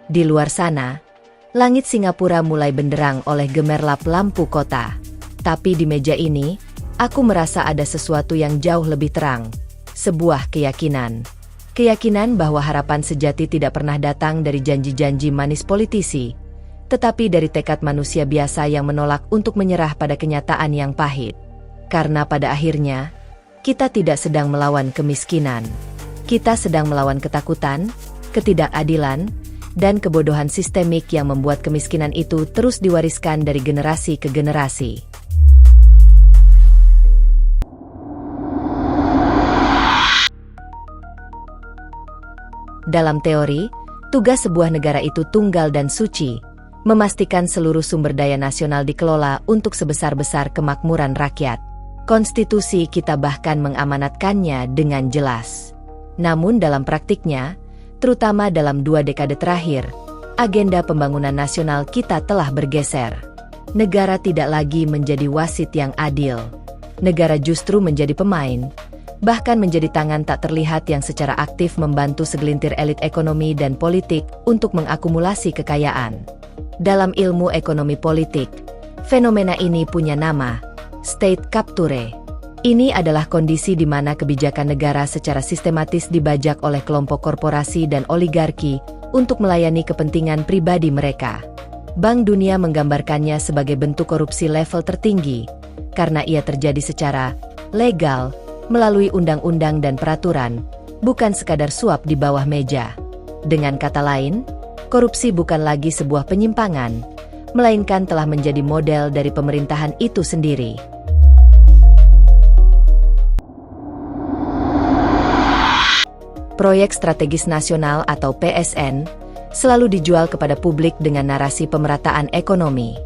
Di luar sana, langit Singapura mulai benderang oleh gemerlap lampu kota. Tapi di meja ini, aku merasa ada sesuatu yang jauh lebih terang. Sebuah keyakinan. Keyakinan bahwa harapan sejati tidak pernah datang dari janji-janji manis politisi, tetapi dari tekad manusia biasa yang menolak untuk menyerah pada kenyataan yang pahit. Karena pada akhirnya, kita tidak sedang melawan kemiskinan. Kita sedang melawan ketakutan, ketidakadilan, dan kebodohan sistemik yang membuat kemiskinan itu terus diwariskan dari generasi ke generasi. Dalam teori, tugas sebuah negara itu tunggal dan suci, memastikan seluruh sumber daya nasional dikelola untuk sebesar-besar kemakmuran rakyat. Konstitusi kita bahkan mengamanatkannya dengan jelas. Namun dalam praktiknya, terutama dalam 2 dekade terakhir, agenda pembangunan nasional kita telah bergeser. Negara tidak lagi menjadi wasit yang adil. Negara justru menjadi pemain, bahkan menjadi tangan tak terlihat yang secara aktif membantu segelintir elit ekonomi dan politik untuk mengakumulasi kekayaan. Dalam ilmu ekonomi politik, fenomena ini punya nama, state capture. Ini adalah kondisi di mana kebijakan negara secara sistematis dibajak oleh kelompok korporasi dan oligarki untuk melayani kepentingan pribadi mereka. Bank Dunia menggambarkannya sebagai bentuk korupsi level tertinggi, karena ia terjadi secara legal, melalui undang-undang dan peraturan, bukan sekadar suap di bawah meja. Dengan kata lain, korupsi bukan lagi sebuah penyimpangan, melainkan telah menjadi model dari pemerintahan itu sendiri. Proyek Strategis Nasional atau PSN selalu dijual kepada publik dengan narasi pemerataan ekonomi.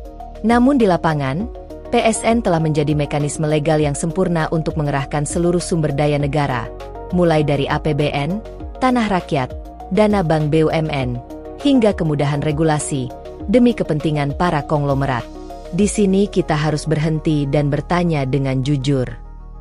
Namun di lapangan, PSN telah menjadi mekanisme legal yang sempurna untuk mengerahkan seluruh sumber daya negara, mulai dari APBN, tanah rakyat, dana bank BUMN, hingga kemudahan regulasi, demi kepentingan para konglomerat. Di sini kita harus berhenti dan bertanya dengan jujur.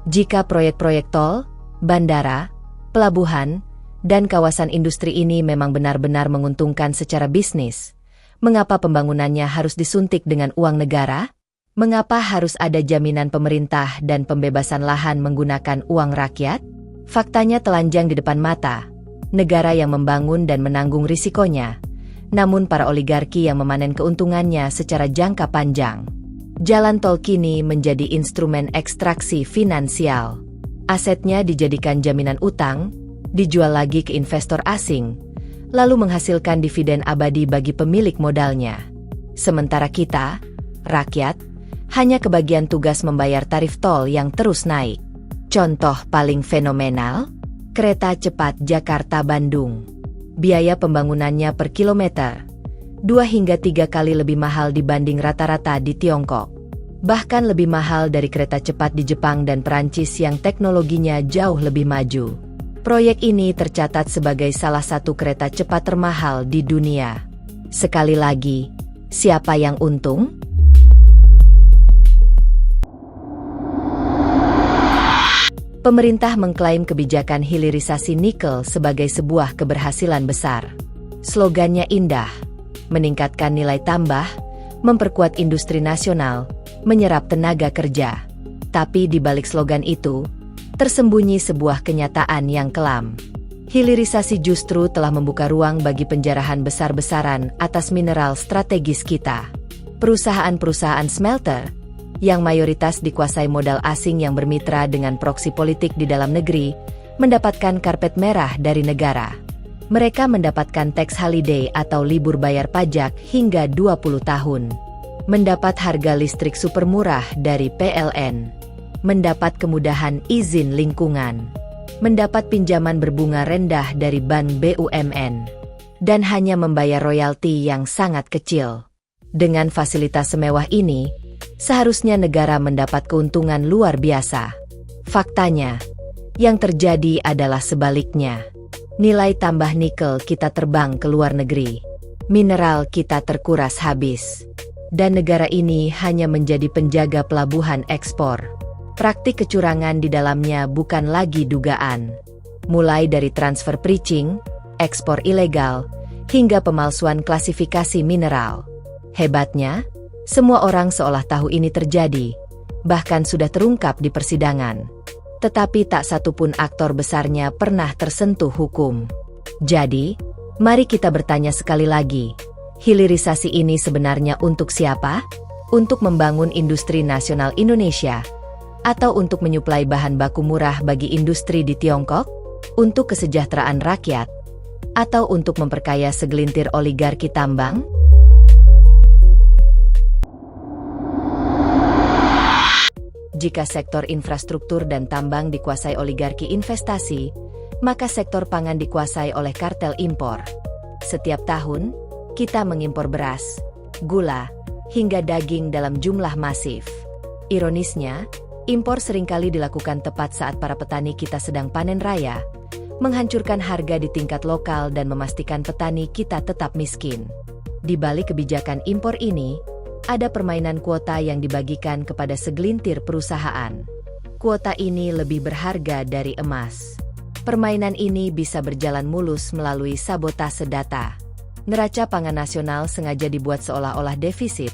Jika proyek-proyek tol, bandara, pelabuhan, dan kawasan industri ini memang benar-benar menguntungkan secara bisnis, mengapa pembangunannya harus disuntik dengan uang negara? Mengapa harus ada jaminan pemerintah dan pembebasan lahan menggunakan uang rakyat? Faktanya telanjang di depan mata. Negara yang membangun dan menanggung risikonya, namun para oligarki yang memanen keuntungannya secara jangka panjang. Jalan tol kini menjadi instrumen ekstraksi finansial. Asetnya dijadikan jaminan utang, dijual lagi ke investor asing, lalu menghasilkan dividen abadi bagi pemilik modalnya. Sementara kita, rakyat, hanya kebagian tugas membayar tarif tol yang terus naik. Contoh paling fenomenal, kereta cepat Jakarta-Bandung. Biaya pembangunannya per kilometer 2 hingga 3 kali lebih mahal dibanding rata-rata di Tiongkok. Bahkan lebih mahal dari kereta cepat di Jepang dan Perancis yang teknologinya jauh lebih maju. Proyek ini tercatat sebagai salah satu kereta cepat termahal di dunia. Sekali lagi, siapa yang untung? Pemerintah mengklaim kebijakan hilirisasi nikel sebagai sebuah keberhasilan besar. Slogannya indah, meningkatkan nilai tambah, memperkuat industri nasional, menyerap tenaga kerja. Tapi di balik slogan itu, tersembunyi sebuah kenyataan yang kelam. Hilirisasi justru telah membuka ruang bagi penjarahan besar-besaran atas mineral strategis kita. Perusahaan-perusahaan smelter, yang mayoritas dikuasai modal asing yang bermitra dengan proksi politik di dalam negeri, mendapatkan karpet merah dari negara. Mereka mendapatkan tax holiday atau libur bayar pajak hingga 20 tahun. Mendapat harga listrik super murah dari PLN. Mendapat kemudahan izin lingkungan, mendapat pinjaman berbunga rendah dari bank BUMN, dan hanya membayar royalti yang sangat kecil. Dengan fasilitas semewah ini, seharusnya negara mendapat keuntungan luar biasa. Faktanya, yang terjadi adalah sebaliknya. Nilai tambah nikel kita terbang ke luar negeri, mineral kita terkuras habis, dan negara ini hanya menjadi penjaga pelabuhan ekspor. Praktik kecurangan di dalamnya bukan lagi dugaan. Mulai dari transfer preaching, ekspor ilegal, hingga pemalsuan klasifikasi mineral. Hebatnya, semua orang seolah tahu ini terjadi, bahkan sudah terungkap di persidangan. Tetapi tak satupun aktor besarnya pernah tersentuh hukum. Jadi, mari kita bertanya sekali lagi, hilirisasi ini sebenarnya untuk siapa? Untuk membangun industri nasional Indonesia? Atau untuk menyuplai bahan baku murah bagi industri di Tiongkok? Untuk kesejahteraan rakyat? Atau untuk memperkaya segelintir oligarki tambang? Jika sektor infrastruktur dan tambang dikuasai oligarki investasi, maka sektor pangan dikuasai oleh kartel impor. Setiap tahun, kita mengimpor beras, gula, hingga daging dalam jumlah masif. Ironisnya, impor seringkali dilakukan tepat saat para petani kita sedang panen raya, menghancurkan harga di tingkat lokal dan memastikan petani kita tetap miskin. Di balik kebijakan impor ini, ada permainan kuota yang dibagikan kepada segelintir perusahaan. Kuota ini lebih berharga dari emas. Permainan ini bisa berjalan mulus melalui sabotase data. Neraca pangan nasional sengaja dibuat seolah-olah defisit,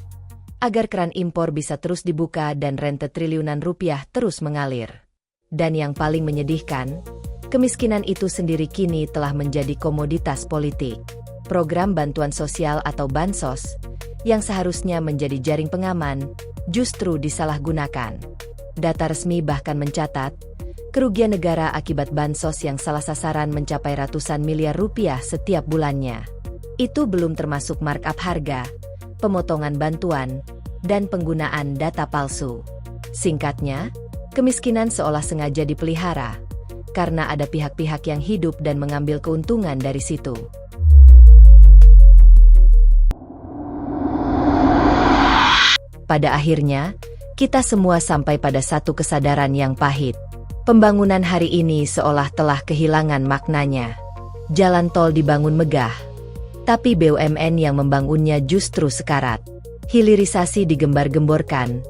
agar keran impor bisa terus dibuka dan rente triliunan rupiah terus mengalir. Dan yang paling menyedihkan, kemiskinan itu sendiri kini telah menjadi komoditas politik. Program bantuan sosial atau bansos, yang seharusnya menjadi jaring pengaman, justru disalahgunakan. Data resmi bahkan mencatat, kerugian negara akibat bansos yang salah sasaran mencapai ratusan miliar rupiah setiap bulannya. Itu belum termasuk markup harga, pemotongan bantuan, dan penggunaan data palsu. Singkatnya, kemiskinan seolah sengaja dipelihara, karena ada pihak-pihak yang hidup dan mengambil keuntungan dari situ. Pada akhirnya, kita semua sampai pada satu kesadaran yang pahit. Pembangunan hari ini seolah telah kehilangan maknanya. Jalan tol dibangun megah, tapi BUMN yang membangunnya justru sekarat. Hilirisasi digembar-gemborkan,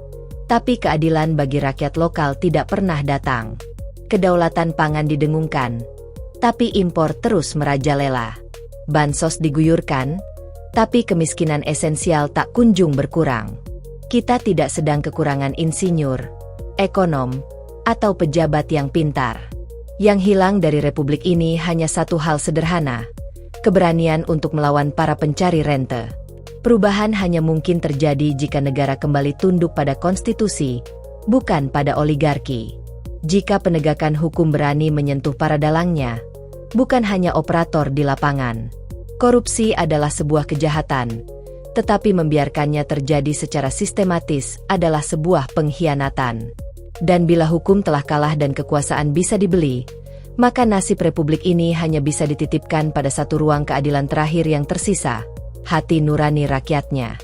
tapi keadilan bagi rakyat lokal tidak pernah datang. Kedaulatan pangan didengungkan, tapi impor terus merajalela. Bansos diguyurkan, tapi kemiskinan esensial tak kunjung berkurang. Kita tidak sedang kekurangan insinyur, ekonom, atau pejabat yang pintar. Yang hilang dari republik ini hanya satu hal sederhana, keberanian untuk melawan para pencari rente. Perubahan hanya mungkin terjadi jika negara kembali tunduk pada konstitusi, bukan pada oligarki. Jika penegakan hukum berani menyentuh para dalangnya, bukan hanya operator di lapangan. Korupsi adalah sebuah kejahatan, tetapi membiarkannya terjadi secara sistematis adalah sebuah pengkhianatan. Dan bila hukum telah kalah dan kekuasaan bisa dibeli, maka nasib republik ini hanya bisa dititipkan pada satu ruang keadilan terakhir yang tersisa, hati nurani rakyatnya.